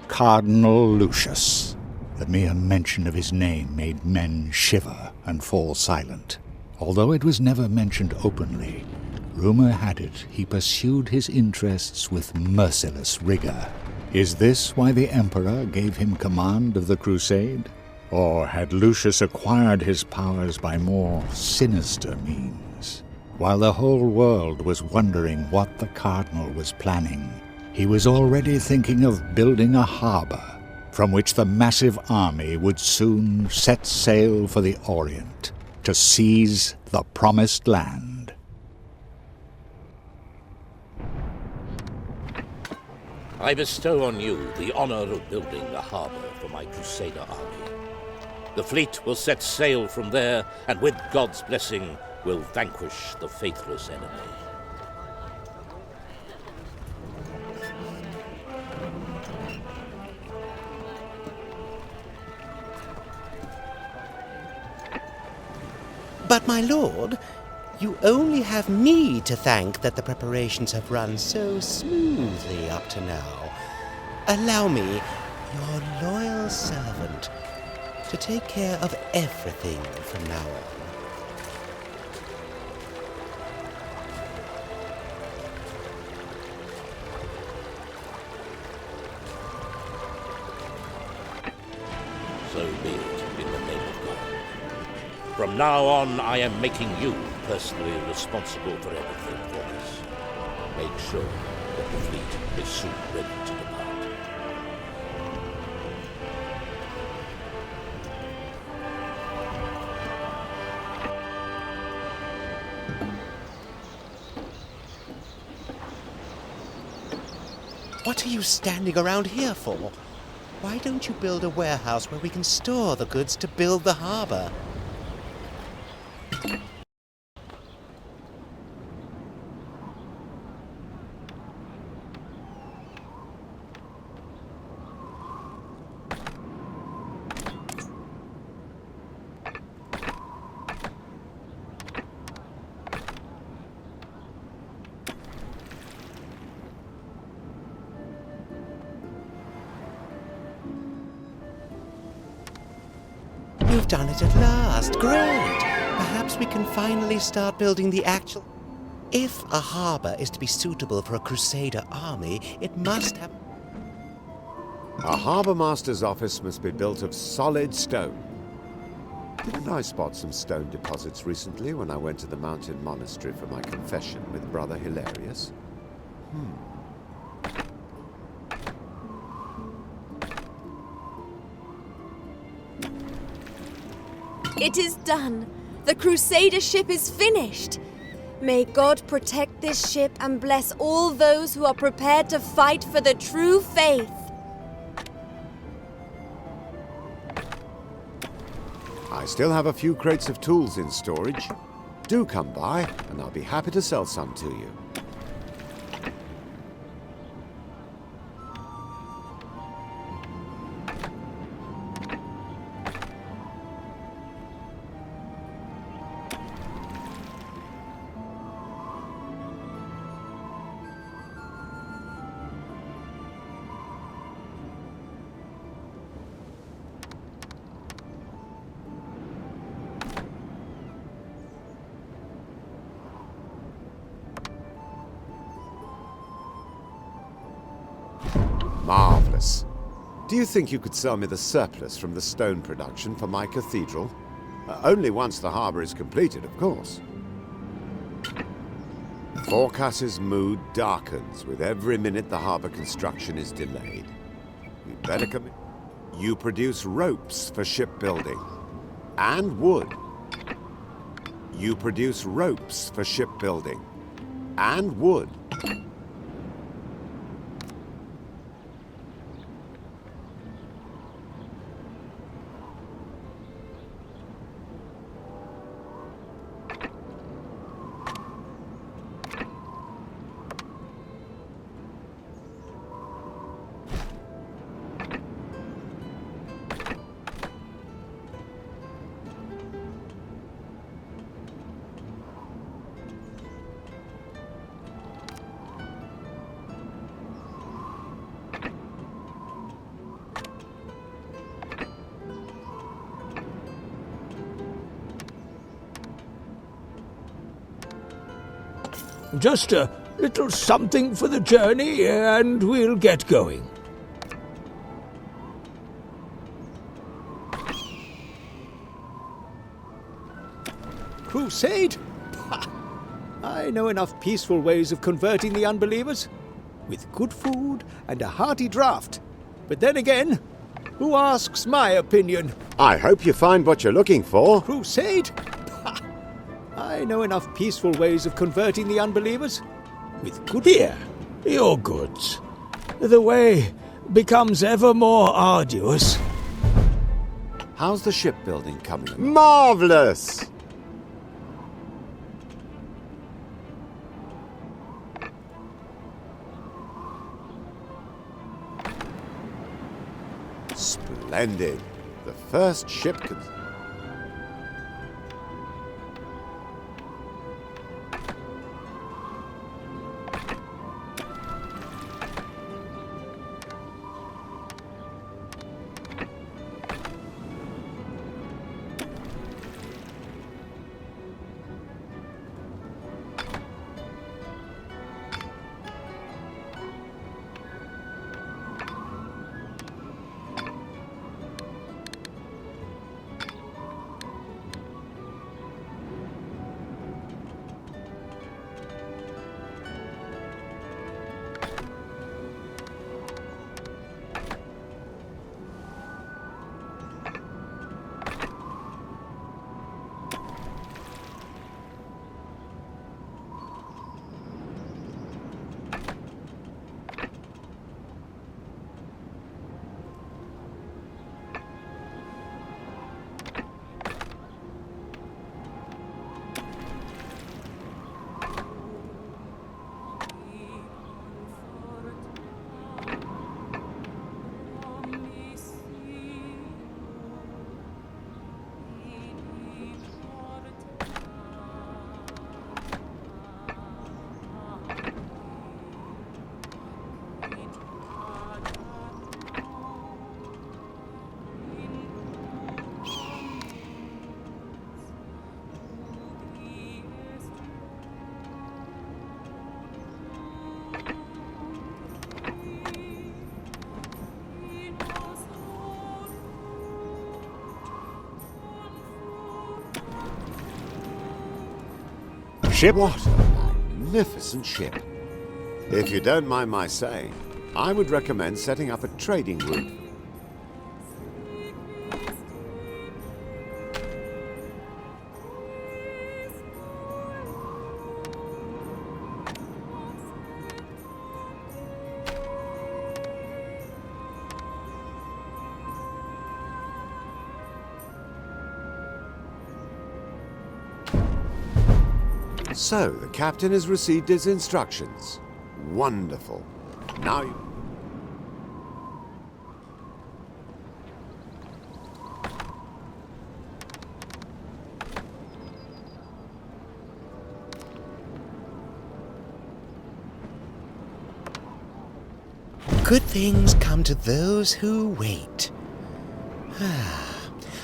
Cardinal Lucius. The mere mention of his name made men shiver and fall silent. Although it was never mentioned openly, rumor had it he pursued his interests with merciless rigor. Is this why the Emperor gave him command of the crusade? Or had Lucius acquired his powers by more sinister means? While the whole world was wondering what the Cardinal was planning, he was already thinking of building a harbor from which the massive army would soon set sail for the Orient to seize the Promised Land. I bestow on you the honor of building a harbor for my Crusader army. The fleet will set sail from there, and with God's blessing, will vanquish the faithless enemy. But my lord, you only have me to thank that the preparations have run so smoothly up to now. Allow me, your loyal servant, to take care of everything from now on. So be it, in the name of God. From now on, I am making you personally responsible for everything for us. Make sure that the fleet is soon ready to depart. What are you standing around here for? Why don't you build a warehouse where we can store the goods to build the harbor? You've done it at last. Great! Perhaps we can finally start building the actual... If a harbor is to be suitable for a Crusader army, it must have... A harbour master's office must be built of solid stone. Didn't I spot some stone deposits recently when I went to the Mountain Monastery for my confession with Brother Hilarious? It is done. The Crusader ship is finished. May God protect this ship and bless all those who are prepared to fight for the true faith. I still have a few crates of tools in storage. Do come by, and I'll be happy to sell some to you. Marvelous. Do you think you could sell me the surplus from the stone production for my cathedral? Only once the harbor is completed, of course. Forcas's mood darkens with every minute the harbor construction is delayed. You'd better come in. You produce ropes for shipbuilding. And wood. You produce ropes for shipbuilding. And wood. Just a little something for the journey, and we'll get going. Crusade? Pah! I know enough peaceful ways of converting the unbelievers, with good food and a hearty draught. But then again, who asks my opinion? I hope you find what you're looking for. Crusade? Pah! I know enough peaceful ways of converting the unbelievers, with good... Here, your goods. The way becomes ever more arduous. How's the shipbuilding coming? Marvelous! Splendid. The first ship could... Ship? What a magnificent ship. If you don't mind my saying, I would recommend setting up a trading route. So, the captain has received his instructions. Wonderful. Now you... Good things come to those who wait.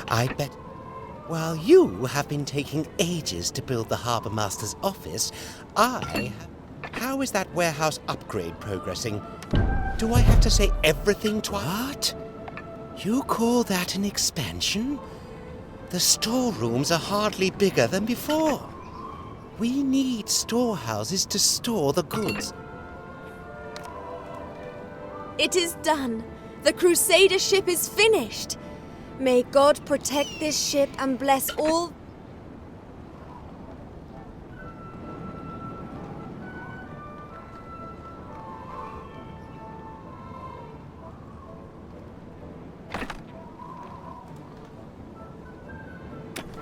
I bet... While you have been taking ages to build the Harbour Master's office, How is that warehouse upgrade progressing? Do I have to say everything twice? What? You call that an expansion? The storerooms are hardly bigger than before. We need storehouses to store the goods. It is done. The Crusader ship is finished. May God protect this ship and bless all...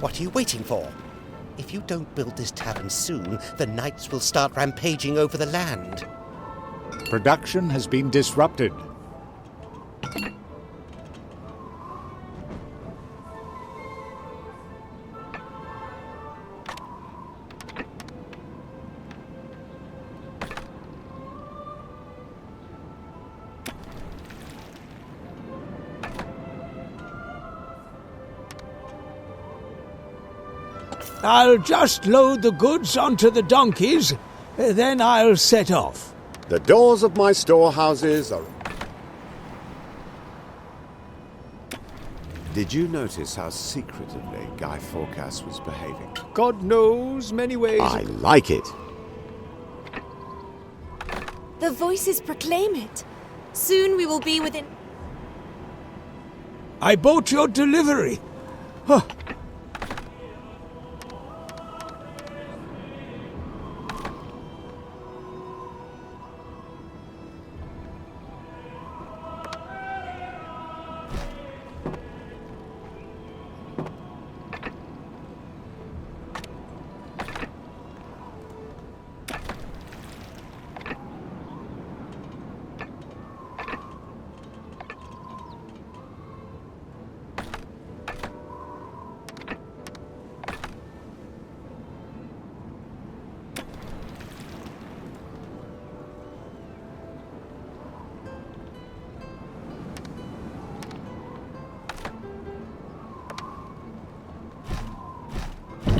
What are you waiting for? If you don't build this tavern soon, the knights will start rampaging over the land. Production has been disrupted. I'll just load the goods onto the donkeys, Then I'll set off. The doors of my storehouses are... Did you notice how secretively Guy Forcas was behaving? God knows many ways. I like it. The voices proclaim it. Soon we will be within... I bought your delivery. Huh.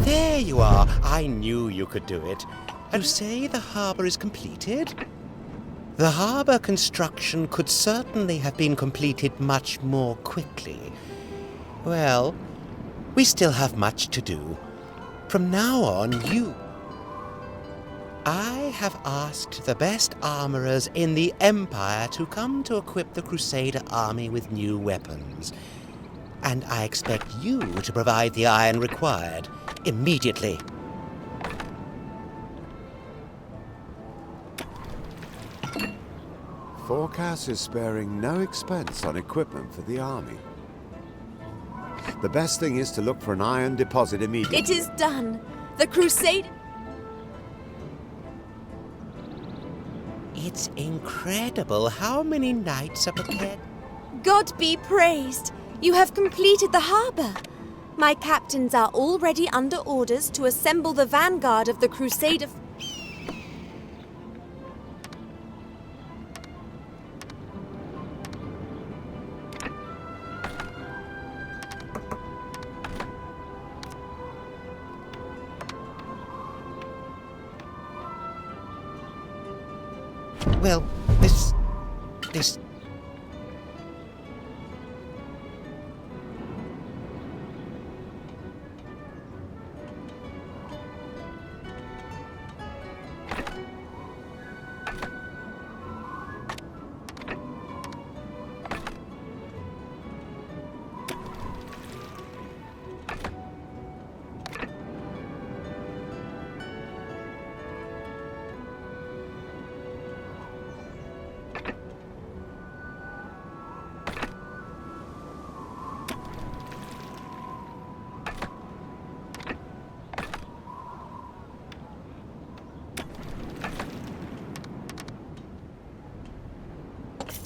There you are. I knew you could do it. You say the harbour is completed? The harbour construction could certainly have been completed much more quickly. Well, we still have much to do. From now on, I have asked the best armourers in the Empire to come to equip the Crusader army with new weapons. And I expect you to provide the iron required. Immediately. Forcas is sparing no expense on equipment for the army. The best thing is to look for an iron deposit immediately. It is done. The Crusader... It's incredible how many knights are prepared. God be praised. You have completed the harbour. My captains are already under orders to assemble the vanguard of the Crusader... Well, this...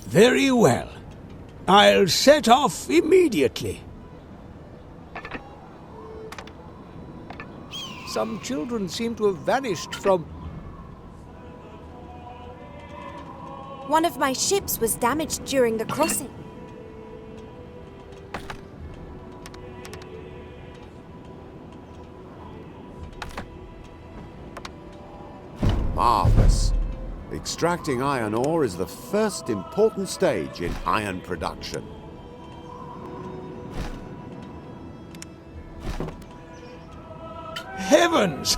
Very well. I'll set off immediately. Some children seem to have vanished from... One of my ships was damaged during the crossing. Marvelous. Extracting iron ore is the first important stage in iron production. Heavens!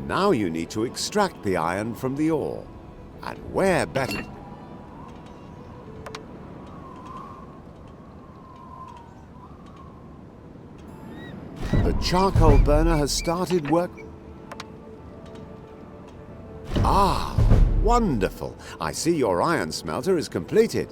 Now you need to extract the iron from the ore. And where better? The charcoal burner has started work. Ah, wonderful. I see your iron smelter is completed.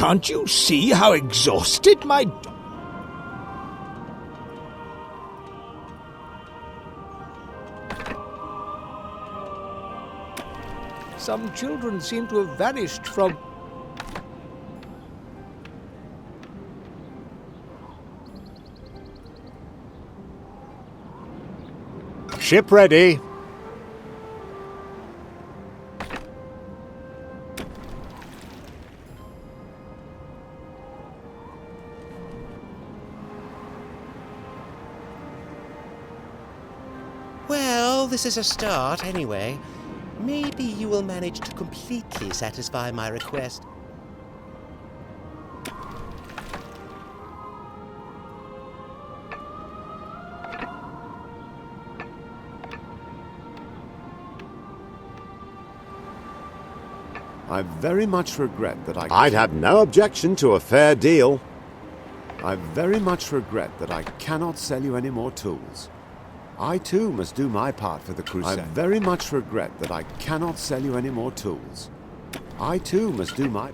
Can't you see how exhausted my... Some children seem to have vanished from... Ship ready. Well, this is a start, anyway. Maybe you will manage to completely satisfy my request. I very much regret that I'd have no objection to a fair deal. I very much regret that I cannot sell you any more tools. I too must do my part for the Crusader. I very much regret that I cannot sell you any more tools. I too must do my...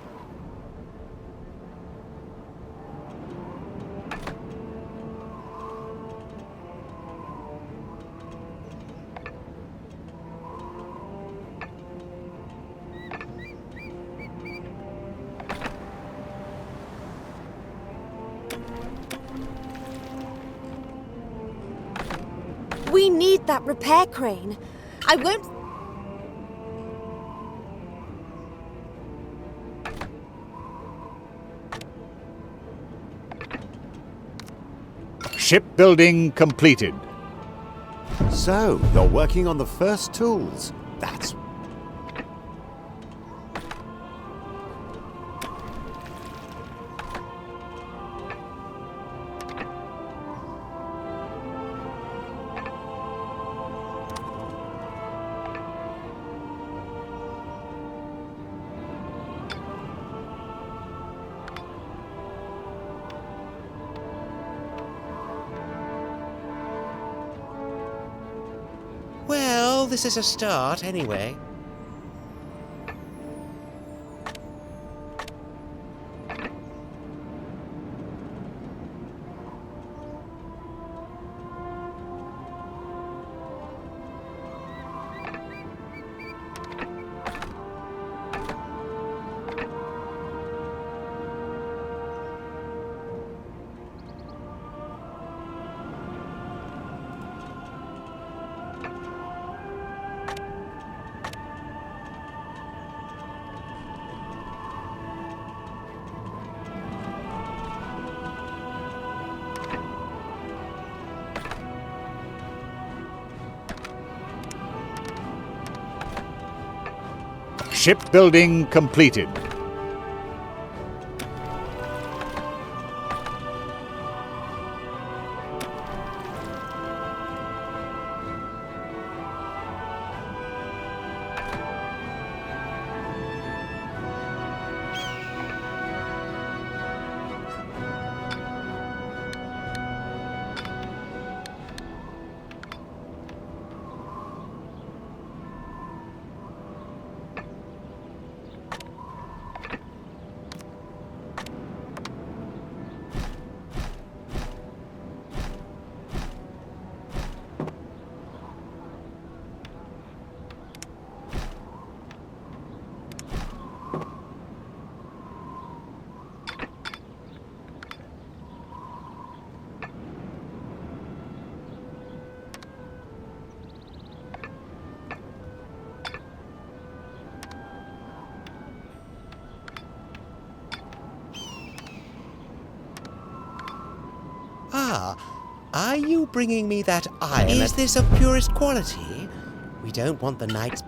We need that repair crane. I won't... Shipbuilding completed. So, you're working on the first tools. That's... Well, this is a start, anyway. Shipbuilding completed. Ah, are you bringing me that iron? Is this of purest quality? We don't want the knights...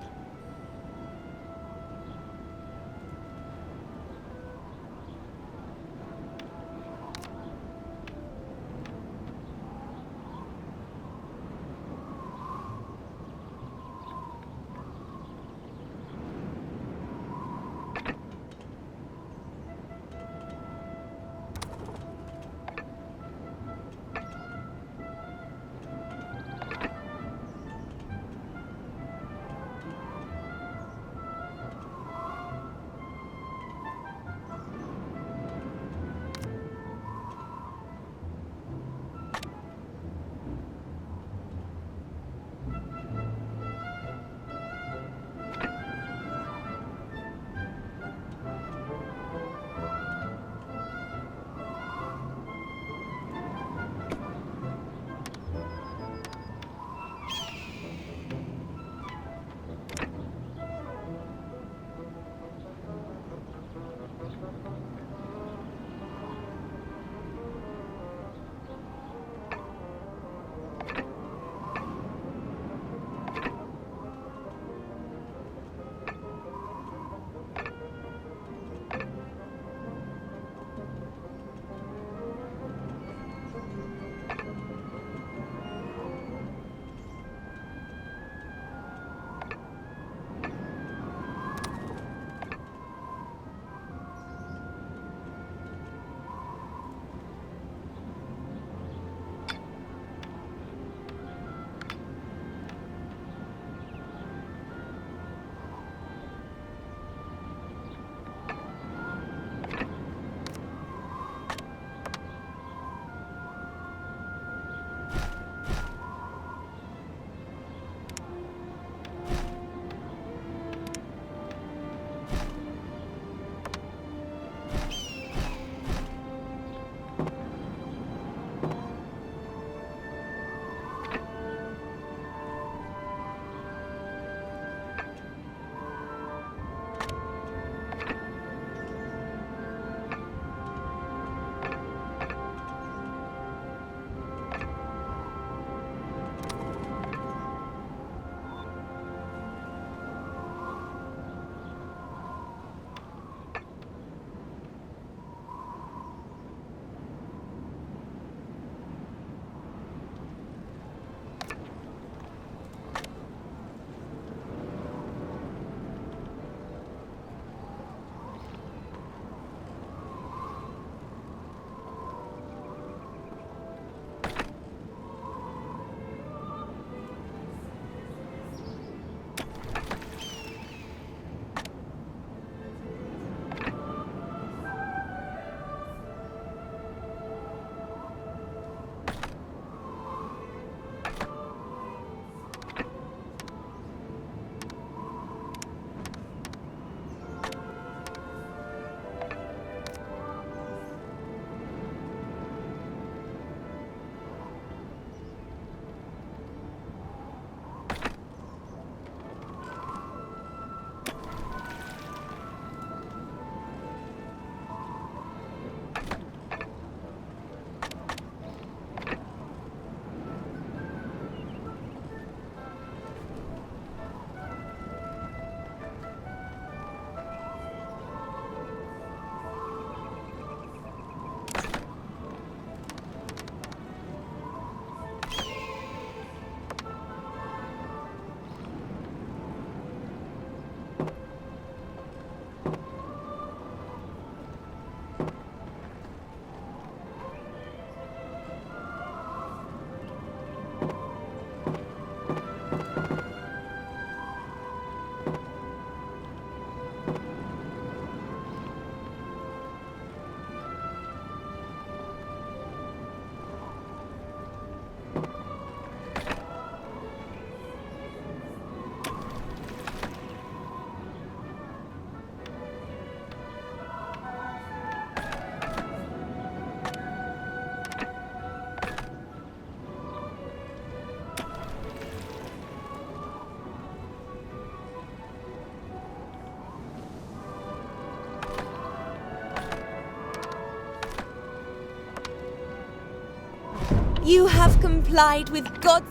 You have complied with God's...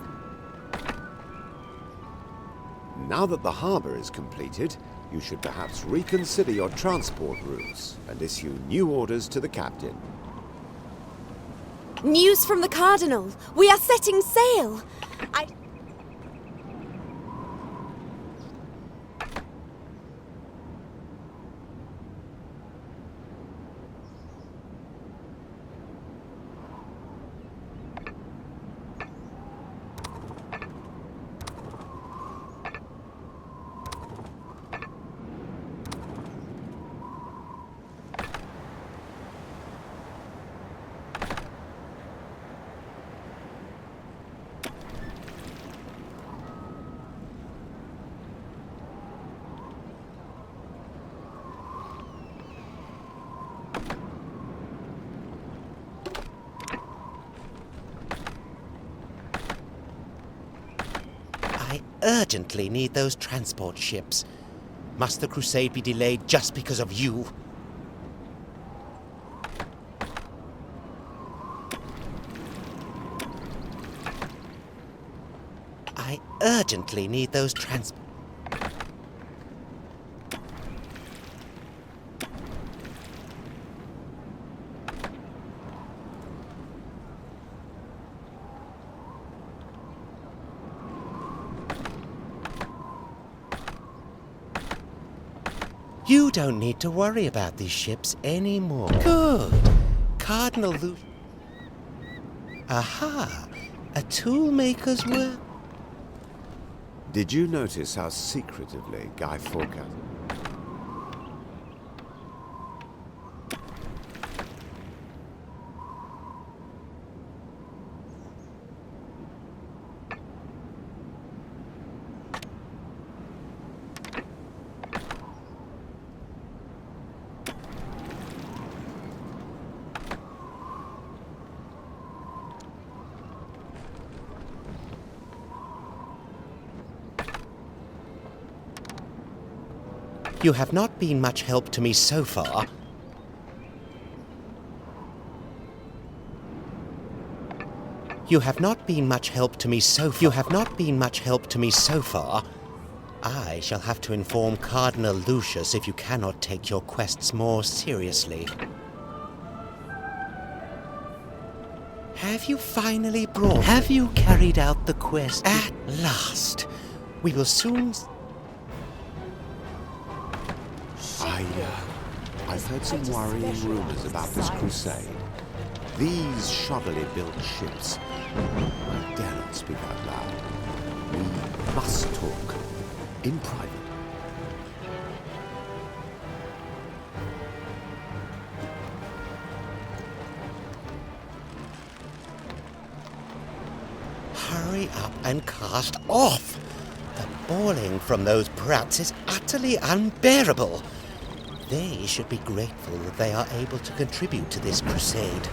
Now that the harbour is completed, you should perhaps reconsider your transport routes and issue new orders to the captain. News from the Cardinal! We are setting sail! I urgently need those transport ships. Must the crusade be delayed just because of you? urgently need those trans... You don't need to worry about these ships anymore. Good. Cardinal Lu... Aha! A toolmaker's work. Did you notice how secretively Guy Forcas... You have not been much help to me so far. You have not been much help to me so far. You have not been much help to me so far. I shall have to inform Cardinal Lucius if you cannot take your quests more seriously. Have you finally brought... Have you carried out the quest? At last. We will soon... I've heard some worrying rumors about this crusade. These shoddily built ships. I dare not speak out loud. We must talk. In private. Hurry up and cast off! The bawling from those brats is utterly unbearable. They should be grateful that they are able to contribute to this crusade.